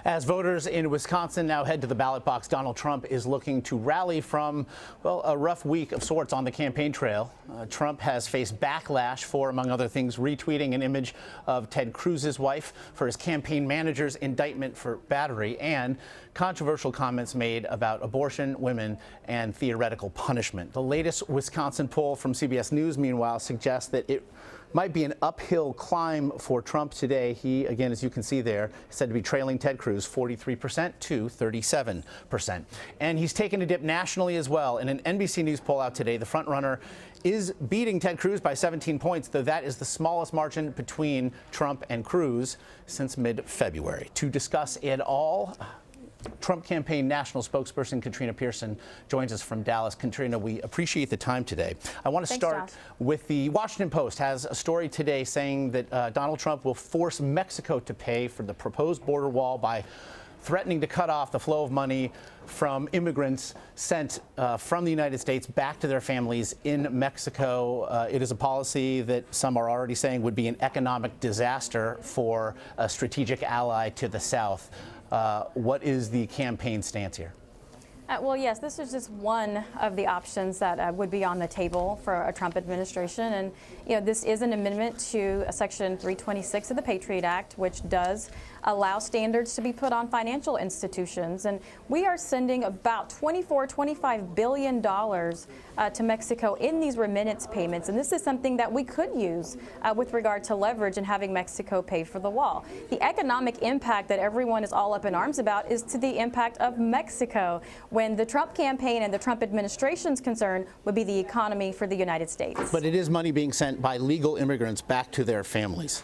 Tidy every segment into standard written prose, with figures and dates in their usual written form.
As voters in Wisconsin now head to the ballot box, Donald Trump is looking to rally from, well, a rough week of sorts on the campaign trail. Trump has faced backlash for, among other things, retweeting an image of Ted Cruz's wife, for his campaign manager's indictment for battery, and controversial comments made about abortion, women, and theoretical punishment. The latest Wisconsin poll from CBS News, meanwhile, suggests that it might be an uphill climb for Trump today. He, again, as you can see there, is said to be trailing Ted Cruz 43% to 37%. And he's taken a dip nationally as well. In an NBC News poll out today, the frontrunner is beating Ted Cruz by 17 points, though that is the smallest margin between Trump and Cruz since mid-February. To discuss it all, Trump campaign national spokesperson Katrina Pierson joins us from Dallas. Katrina, we appreciate the time today. I want to start with the Washington Post has a story today saying that Donald Trump will force Mexico to pay for the proposed border wall by threatening to cut off the flow of money from immigrants sent from the United States back to their families in Mexico. It is a policy that some are already saying would be an economic disaster for a strategic ally to the South. What is the campaign stance here? Well, yes, this is just one of the options that would be on the table for a Trump administration. And, this is an amendment to Section 326 of the Patriot Act, which does allow standards to be put on financial institutions. And we are sending about $25 billion to Mexico in these remittance payments. And this is something that we could use with regard to leverage and having Mexico pay for the wall. The economic impact that everyone is all up in arms about is to the impact of Mexico, when the Trump campaign and the Trump administration's concern would be the economy for the United States. But it is money being sent by legal immigrants back to their families.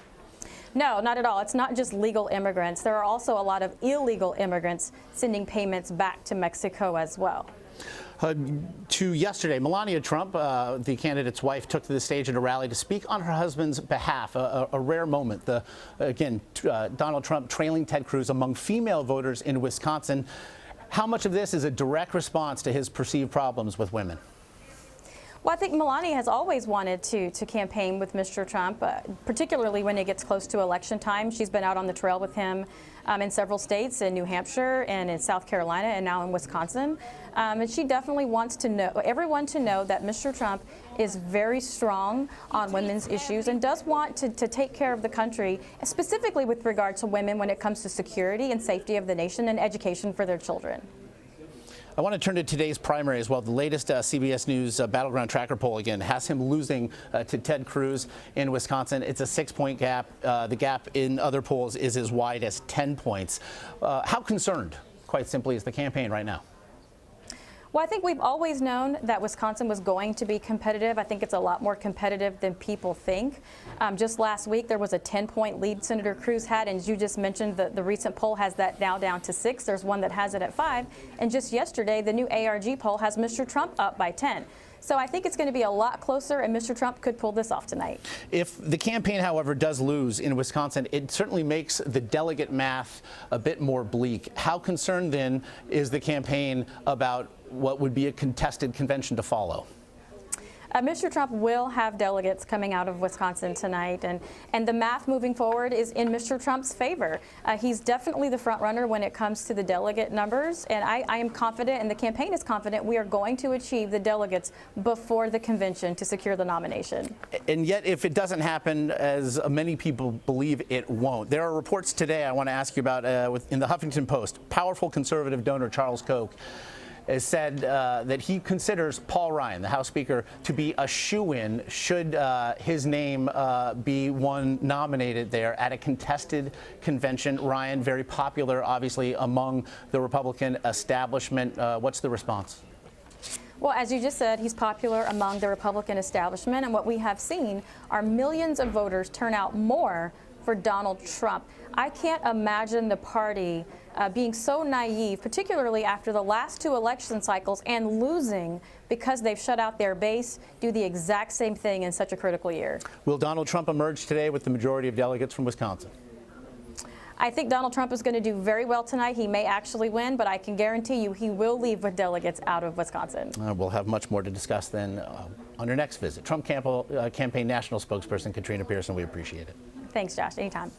No, not at all. It's not just legal immigrants. There are also a lot of illegal immigrants sending payments back to Mexico as well. To yesterday, Melania Trump, the candidate's wife, took to the stage at a rally to speak on her husband's behalf, a rare moment. Donald Trump trailing Ted Cruz among female voters in Wisconsin. How much of this is a direct response to his perceived problems with women? Well, I think Melania has always wanted to campaign with Mr. Trump, particularly when it gets close to election time. She's been out on the trail with him in several states, in New Hampshire and in South Carolina and now in Wisconsin. And she definitely wants to know, everyone to know, that Mr. Trump is very strong on women's issues and does want to take care of the country, specifically with regard to women when it comes to security and safety of the nation and education for their children. I want to turn to today's primary as well. The latest CBS News Battleground Tracker poll, again, has him losing to Ted Cruz in Wisconsin. It's a 6-point gap. The gap in other polls is as wide as 10 points. How concerned, quite simply, is the campaign right now? Well, I think we've always known that Wisconsin was going to be competitive. I think it's a lot more competitive than people think. Just last week, there was a 10-point lead Senator Cruz had, and as you just mentioned, the recent poll has that now down to 6. There's one that has it at 5. And just yesterday, the new ARG poll has Mr. Trump up by 10. So I think it's going to be a lot closer, and Mr. Trump could pull this off tonight. If the campaign, however, does lose in Wisconsin, it certainly makes the delegate math a bit more bleak. How concerned, then, is the campaign about what would be a contested convention to follow? Mr. Trump will have delegates coming out of Wisconsin tonight, and the math moving forward is in Mr. Trump's favor. He's definitely the front runner when it comes to the delegate numbers, and I am confident, and the campaign is confident, we are going to achieve the delegates before the convention to secure the nomination. And yet, if it doesn't happen, as many people believe it won't, there are reports today I want to ask you about in the Huffington Post. Powerful conservative donor Charles Koch has said that he considers Paul Ryan, the House Speaker, to be a shoo-in should his name be one nominated there at a contested convention. Ryan, very popular, obviously, among the Republican establishment. What's the response? Well, as you just said, he's popular among the Republican establishment, and what we have seen are millions of voters turn out more for Donald Trump. I can't imagine the party being so naive, particularly after the last 2 election cycles, and losing because they've shut out their base, do the exact same thing in such a critical year. Will Donald Trump emerge today with the majority of delegates from Wisconsin? I think Donald Trump is going to do very well tonight. He may actually win, but I can guarantee you he will leave with delegates out of Wisconsin. We'll have much more to discuss then on your next visit. Trump campaign national spokesperson Katrina Pierson, we appreciate it. Thanks, Josh. Anytime.